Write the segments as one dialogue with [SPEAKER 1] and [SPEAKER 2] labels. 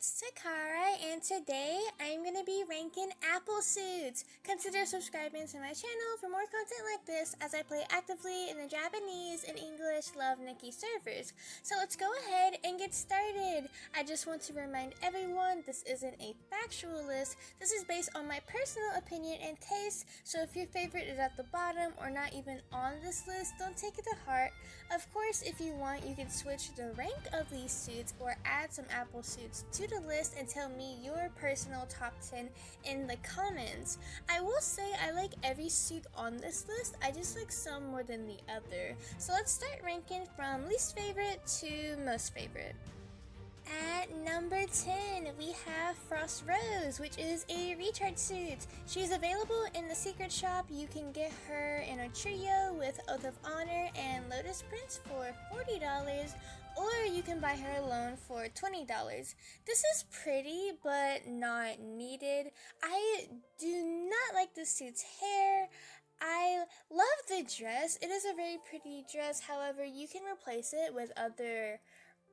[SPEAKER 1] it's Takara, and today I'm going to be ranking Apple suits. Consider subscribing to my channel for more content like this as I play actively in the Japanese and English lovenikki servers. So let's go ahead and get started. I just want to remind everyone this isn't a factual list. This is based on my personal opinion and taste, so if your favorite is at the bottom or not even on this list, don't take it to heart. Of course, if you want, you can switch the rank of these suits or add some Apple suits to the list and tell me your personal top 10 in the comments. I will say I like every suit on this list, I just like some more than the other. So let's start ranking from least favorite to most favorite. At number 10, we have Frost Rose, which is a recharge suit. She's available in the secret shop. You can get her in a trio with Oath of Honor and Lotus Prince for $40, or you can buy her alone for $20. This is pretty, but not needed. I do not like the suit's hair. I love the dress. It is a very pretty dress. However, you can replace it with other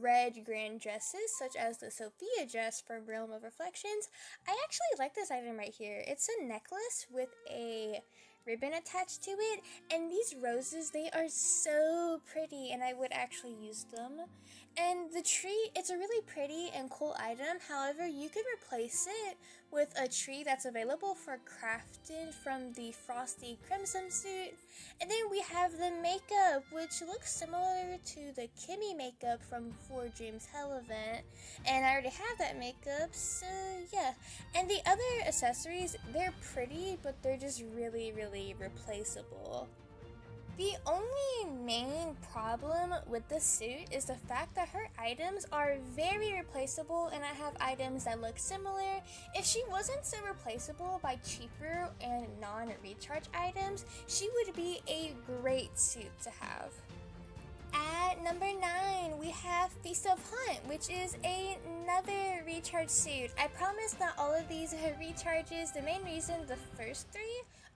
[SPEAKER 1] red grand dresses such as the Sophia dress from Realm of Reflections. I actually like this item right here. It's a necklace with a ribbon attached to it, and these roses, they are so pretty and I would actually use them. And the tree, it's a really pretty and cool item. However, you could replace it with a tree that's available for crafting from the Frosty Crimson suit. And then we have the makeup, which looks similar to the Kimmy makeup from 4 Dreams Hell event, and I already have that makeup, so yeah. And the other accessories, they're pretty, but they're just really replaceable. The only main problem with this suit is the fact that her items are very replaceable, and I have items that look similar. If she wasn't so replaceable by cheaper and non-recharge items, she would be a great suit to have. At number 9, we have Feast of Hunt, which is another recharge suit. I promise not all of these are recharges. The main reason the first 3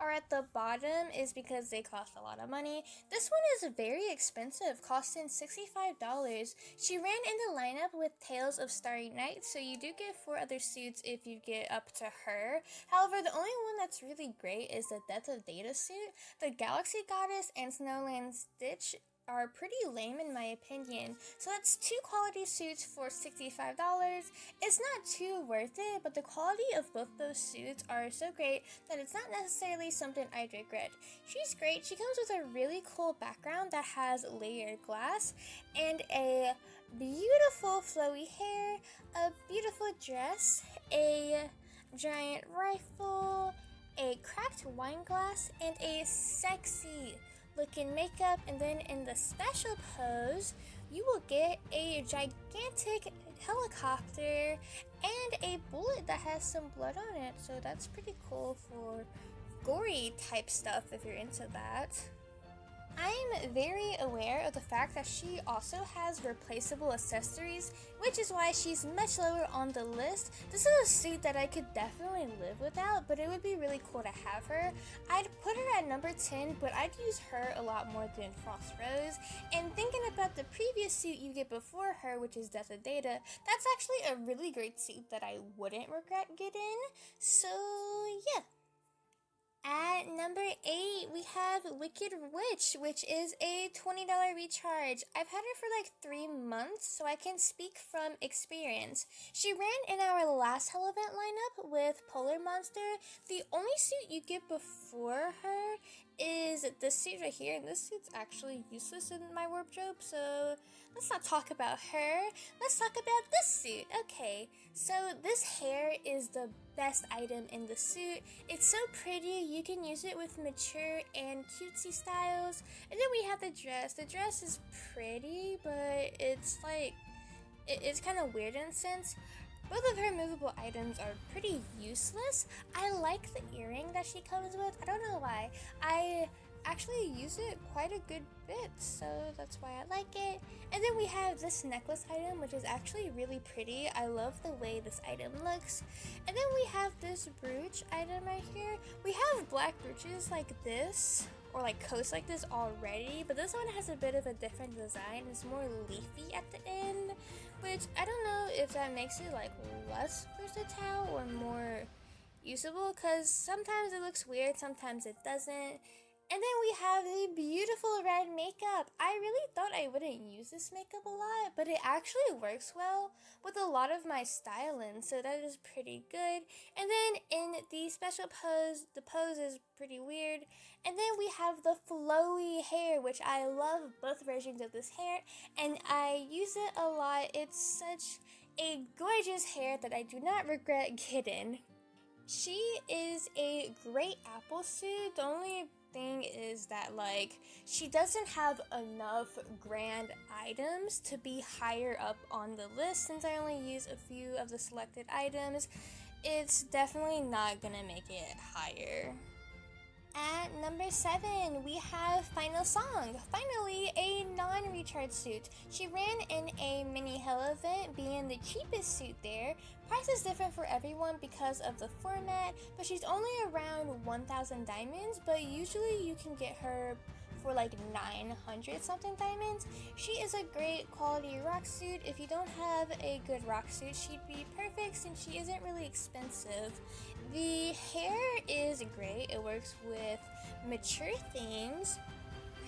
[SPEAKER 1] are at the bottom is because they cost a lot of money. This one is very expensive, costing $65. She ran in the lineup with Tales of Starry Night, so you do get 4 other suits if you get up to her. However, the only one that's really great is the Death of Data suit. The Galaxy Goddess and Snowland Stitch are pretty lame in my opinion. So that's 2 quality suits for $65. It's not too worth it, but the quality of both those suits are so great that it's not necessarily something I'd regret. She's great. She comes with a really cool background that has layered glass and a beautiful flowy hair, a beautiful dress, a giant rifle, a cracked wine glass, and a sexy looking makeup. And then in the special pose, you will get a gigantic helicopter and a bullet that has some blood on it, so that's pretty cool for gory type stuff if you're into that. I'm very aware of the fact that she also has replaceable accessories, which is why she's much lower on the list. This is a suit that I could definitely live without, but it would be really cool to have her. I'd put her at number 10, but I'd use her a lot more than Frost Rose. And thinking about the previous suit you get before her, which is Death of Data, that's actually a really great suit that I wouldn't regret getting. So yeah. At number 8, we have Wicked Witch, which is a $20 recharge. I've had her for like 3 months, so I can speak from experience. She ran in our last Hell event lineup with Polder Monster. The only suit you get before her is this suit right here, and this suit's actually useless in my wardrobe, so let's not talk about her. Let's talk about this suit. Okay, so this hair is the best item in the suit. It's so pretty. You can use it with mature and cutesy styles. And then we have the dress. The dress is pretty, but it's like, it's kind of weird in a sense. Both of her movable items are pretty useless. I like the earring that she comes with. I don't know why. I actually use it quite a good bit, so that's why I like it. And then we have this necklace item, which is actually really pretty. I love the way this item looks. And then we have this brooch item right here. We have black brooches like this, or like coats like this already, but this one has a bit of a different design. It's more leafy at the end, which I don't know if that makes it like less versatile or more usable, because sometimes it looks weird, sometimes it doesn't. And then we have the beautiful red makeup. I really thought I wouldn't use this makeup a lot, but it actually works well with a lot of my styling, so that is pretty good. And then in the special pose, the pose is pretty weird. And then we have the flowy hair, which I love both versions of this hair, and I use it a lot. It's such a gorgeous hair that I do not regret getting. She is a great apple suit. The only thing is that like she doesn't have enough grand items to be higher up on the list. Since I only use a few of the selected items, it's definitely not gonna make it higher. At number 7, we have Final Song. Finally, a non-recharge suit. She ran in a mini hell event, being the cheapest suit there. Price is different for everyone because of the format, but she's only around 1,000 diamonds, but usually you can get her for like 900 something diamonds. She is a great quality rock suit. If you don't have a good rock suit, she'd be perfect since she isn't really expensive. The hair is great. It works with mature themes.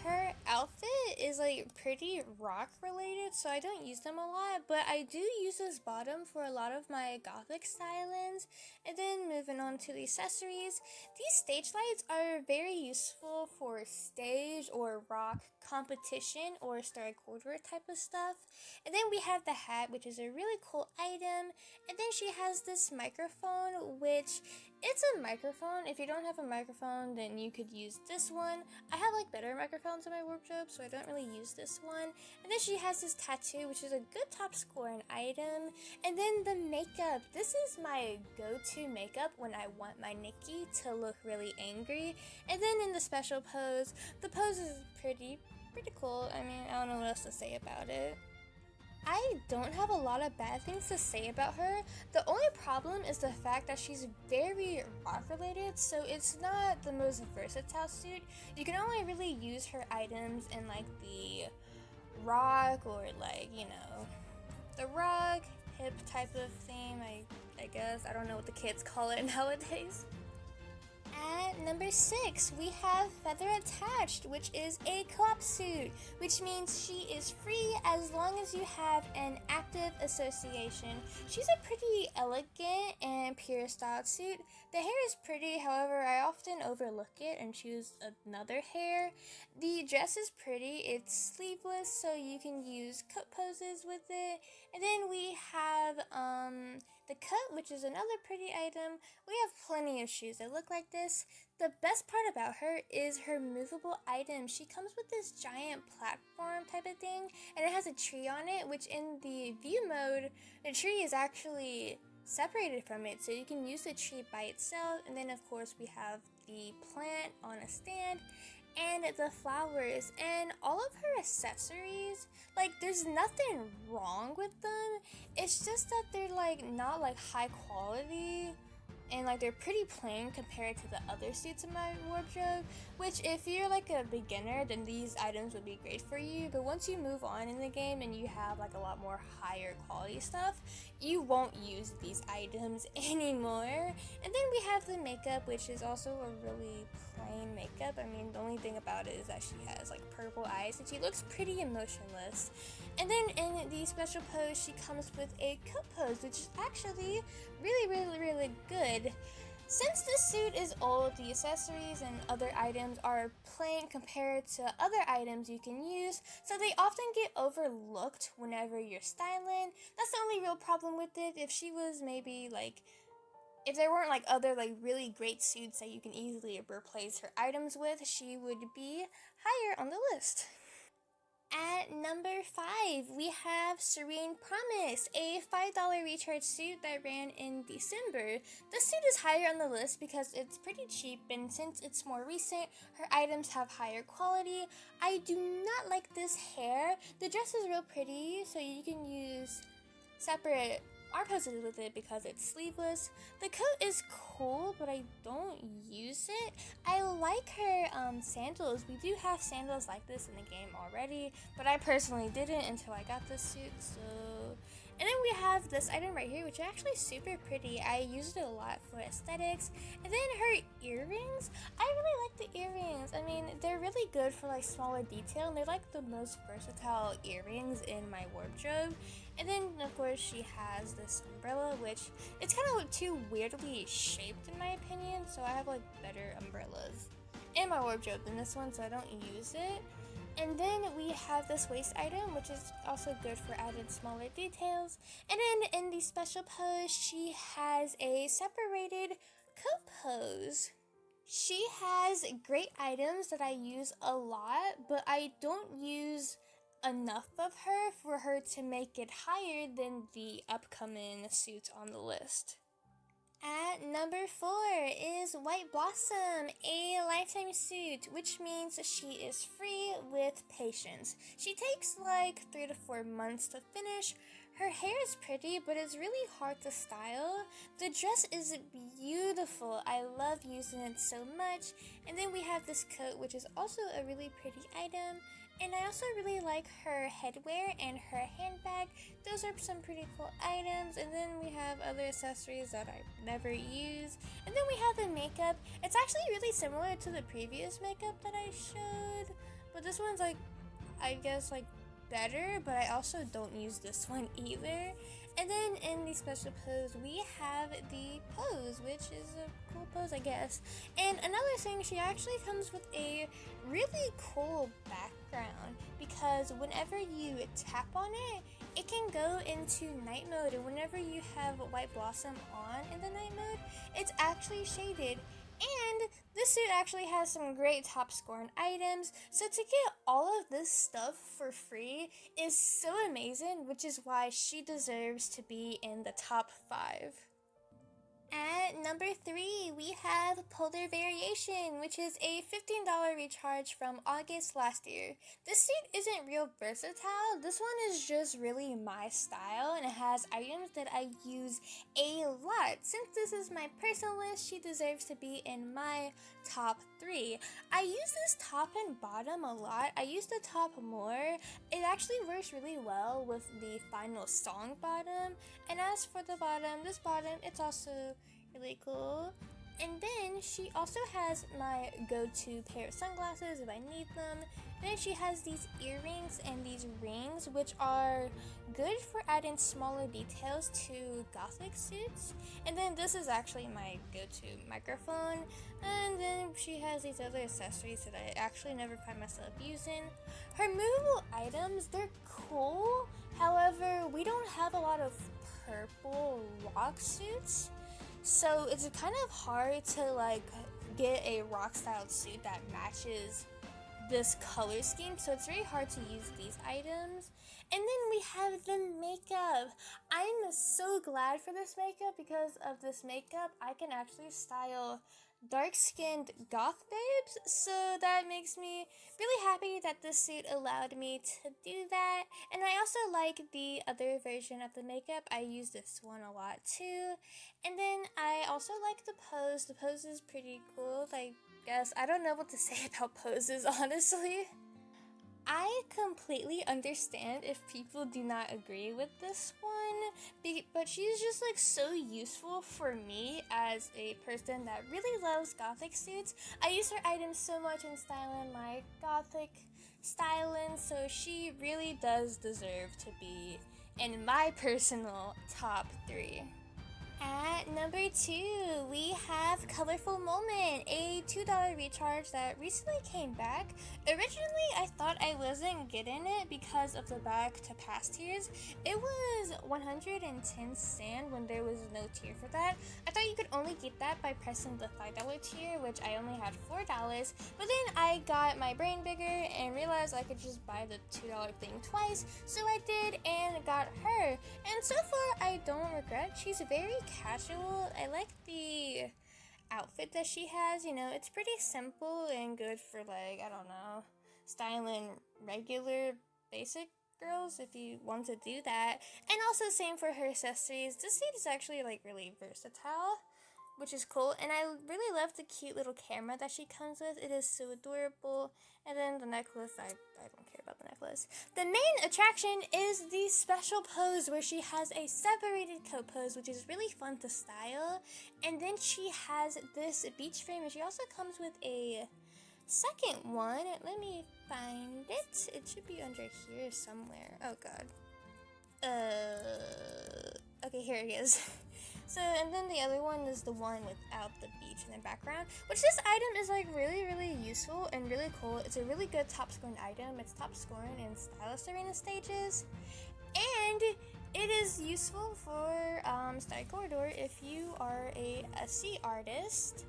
[SPEAKER 1] Her outfit is like pretty rock related, so I don't use them a lot, but I do use this bottom for a lot of my gothic stylings. And then moving on to the accessories, these stage lights are very useful for stage or rock competition or star quarter type of stuff. And then we have the hat, which is a really cool item. And then she has this microphone, which it's a microphone. If you don't have a microphone, then you could use this one. I have like better microphones in my wardrobe, so I don't really use this one. And then she has this tattoo, which is a good top scoring item. And then the makeup. This is my go-to makeup when I want my Nikki to look really angry. And then in the special pose, the pose is pretty cool. I mean, I don't know what else to say about it. I don't have a lot of bad things to say about her. The only problem is the fact that she's very rock related, so it's not the most versatile suit. You can only really use her items in like the rock or like, you know, the rock hip type of theme, I guess. I don't know what the kids call it nowadays. At number 6, we have Feather Attached, which is a co-op suit, which means she is free as long as you have an active association. She's a pretty elegant and pure styled suit. The hair is pretty, however, I often overlook it and choose another hair. The dress is pretty, it's sleeveless, so you can use cut poses with it. And then we have the cut, which is another pretty item. We have plenty of shoes that look like this. The best part about her is her movable item. She comes with this giant platform type of thing, and it has a tree on it, which in the view mode, the tree is actually separated from it, so you can use the tree by itself. And then of course we have the plant on a stand and the flowers and all of her accessories. Like, there's nothing wrong with them, it's just that they're like not like high quality, and like they're pretty plain compared to the other suits in my wardrobe, which if you're like a beginner, then these items would be great for you. But once you move on in the game and you have like a lot more higher quality stuff, you won't use these items anymore. And then we have the makeup, which is also a really plain makeup. I mean, the only thing about it is that she has like purple eyes and she looks pretty emotionless. And then in the special pose, she comes with a cut pose, which is actually really good. Since this suit is old, the accessories and other items are plain compared to other items you can use, so they often get overlooked whenever you're styling. That's the only real problem with it. If she was maybe like, if there weren't like other like really great suits that you can easily replace her items with, she would be higher on the list. At number 5, we have Serene Promise, a $5 recharge suit that ran in December. This suit is higher on the list because it's pretty cheap, and since it's more recent, her items have higher quality. I do not like this hair. The dress is real pretty, so you can use separate are positive with it because it's sleeveless. The coat is cool, but I don't use it. I like her sandals. We do have sandals like this in the game already, but I personally didn't until I got this suit, so... And then we have this item right here, which is actually super pretty. I use it a lot for aesthetics. And then her earrings. I really like the earrings. I mean, they're really good for like smaller detail, and they're like the most versatile earrings in my wardrobe. And then, of course, she has this umbrella, which it's kind of too weirdly shaped in my opinion, so I have like better umbrellas in my wardrobe than this one, so I don't use it. And then we have this waist item, which is also good for added smaller details. And then in the special pose, she has a separated coat pose. She has great items that I use a lot, but I don't use enough of her for her to make it higher than the upcoming suits on the list. At number 4 is White Blossom, a lifetime suit, which means she is free with patience. She takes like 3 to 4 months to finish. Her hair is pretty, but it's really hard to style. The dress is beautiful. I love using it so much. And then we have this coat, which is also a really pretty item. And I also really like her headwear and her handbag. Those are some pretty cool items. And then we have other accessories that I never use. And then we have the makeup. It's actually really similar to the previous makeup that I showed. But this one's like, I guess like better, but I also don't use this one either. And then in the special pose, we have the pose, which is a cool pose, I guess. And another thing, she actually comes with a really cool background, because whenever you tap on it, it can go into night mode, and whenever you have White Blossom on in the night mode, it's actually shaded. And this suit actually has some great top scoring items, so to get all of this stuff for free is so amazing, which is why she deserves to be in the top 5. At number 3, we have Polder Variation, which is a $15 recharge from August last year. This suit isn't real versatile. This one is just really my style, and it has items that I use a lot. Since this is my personal list, she deserves to be in my top 3. I use this top and bottom a lot. I use the top more. It actually works really well with the final song bottom. And as for the bottom, this bottom, it's also really cool. And then she also has my go-to pair of sunglasses if I need them. Then she has these earrings and these rings, which are good for adding smaller details to gothic suits. And then this is actually my go-to microphone. And then she has these other accessories that I actually never find myself using. Her movable items, they're cool. However, we don't have a lot of purple rock suits. So it's kind of hard to like get a rock style suit that matches this color scheme, so it's very hard to use these items. And then we have the makeup. I'm so glad for this makeup. Because of this makeup, I can actually style dark-skinned goth babes, so that makes me really happy that this suit allowed me to do that. And I also like the other version of the makeup. I use this one a lot too. And then I also like the pose. The pose is pretty cool. I guess I don't know what to say about poses, honestly. I completely understand if people do not agree with this one, but she's just like so useful for me as a person that really loves gothic suits. I use her items so much in styling my gothic styling, so she really does deserve to be in my personal top 3. At number 2, we have Colorful Moment, a $2 recharge that recently came back. Originally, I thought I wasn't getting it because of the back to past tiers. It was 110 sand when there was no tier for that. I thought you could only get that by pressing the $5 tier, which I only had $4. But then I got my brain bigger and realized I could just buy the $2 thing twice. So I did and got her. And so far, I don't regret. She's very casual. I like the outfit that she has. You know, it's pretty simple and good for like, I don't know, styling regular basic girls if you want to do that. And also same for her accessories. This suit is actually like really versatile, which is cool. And I really love the cute little camera that she comes with. It is so adorable. And then the necklace, I don't care about the necklace. The main attraction is the special pose where she has a separated coat pose, which is really fun to style. And then she has this beach frame, and she also comes with a second one. Let me find it. It should be under here somewhere. Oh god. Okay, here it is. So, and then the other one is the one without the beach in the background, which this item is like really useful and really cool. It's a really good top scoring item. It's top scoring in Stylist Arena stages, and it is useful for Star Corridor if you are a SC artist.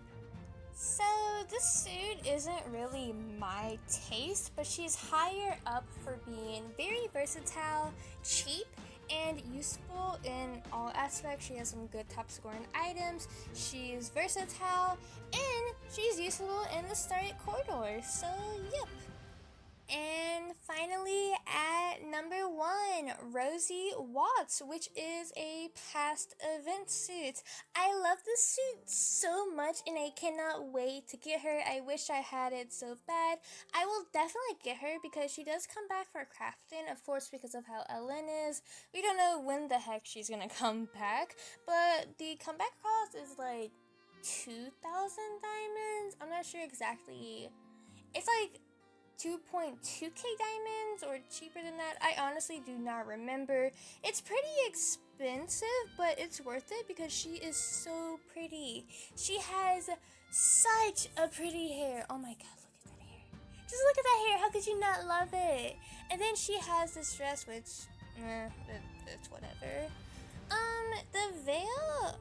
[SPEAKER 1] So this suit isn't really my taste, but she's higher up for being very versatile, cheap, and useful in all aspects. She has some good top scoring items, she's versatile, and she's useful in the Star Corridor, so yep. And finally, at number 1, Rosie Watts, which is a past event suit. I love this suit so much, and I cannot wait to get her. I wish I had it so bad. I will definitely get her because she does come back for crafting, of course, because of how Ellen is. We don't know when the heck she's gonna come back, but the comeback cost is like 2,000 diamonds. I'm not sure exactly. It's like 2.2k diamonds or cheaper than that. I honestly do not remember. It's pretty expensive, but it's worth it because she is so pretty. She has such a pretty hair. Oh my god, look at that hair. Just look at that hair. How could you not love it? And then she has this dress, which it's whatever. The veil,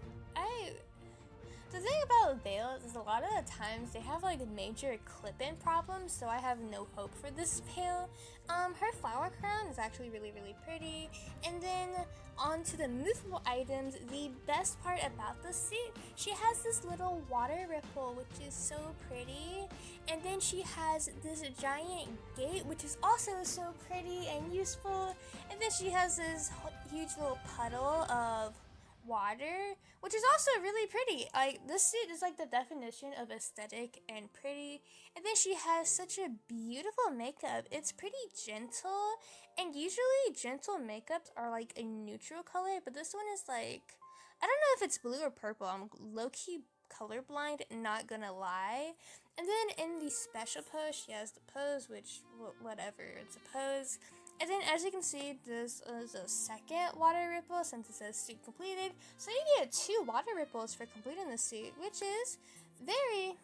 [SPEAKER 1] the thing about veils is a lot of the times they have like major clip-in problems, so I have no hope for this veil. Her flower crown is actually really pretty. And then on to the movable items, the best part about the suit, she has this little water ripple, which is so pretty. And then she has this giant gate, which is also so pretty and useful. And then she has this huge little puddle of water, which is also really pretty. Like, this suit is like the definition of aesthetic and pretty. And then she has such a beautiful makeup. It's pretty gentle, and usually gentle makeups are like a neutral color, but this one is like, I don't know if it's blue or purple. I'm low-key colorblind, not gonna lie. And then in the special pose, she has the pose, which whatever, it's a pose. And then as you can see, this is a second water ripple since it says suit completed. So you get 2 water ripples for completing the suit, which is very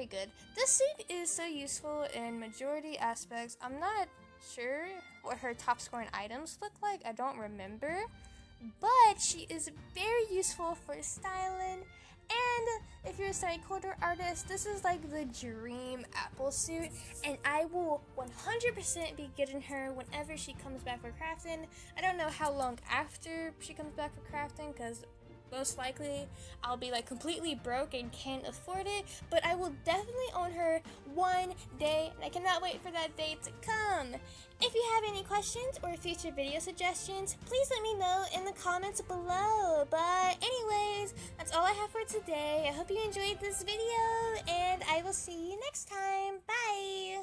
[SPEAKER 1] good. This suit is so useful in majority aspects. I'm not sure what her top scoring items look like. I don't remember. But she is very useful for styling. And if you're a Star Corridor artist, this is like the dream Apple suit, and I will 100% be getting her whenever she comes back for crafting. I don't know how long after she comes back for crafting, because most likely I'll be like completely broke and can't afford it, but I will definitely own her one day, and I cannot wait for that day to come. If you have any questions or future video suggestions, please let me know in the comments below. But anyways, that's all I have for today. I hope you enjoyed this video, and I will see you next time. Bye!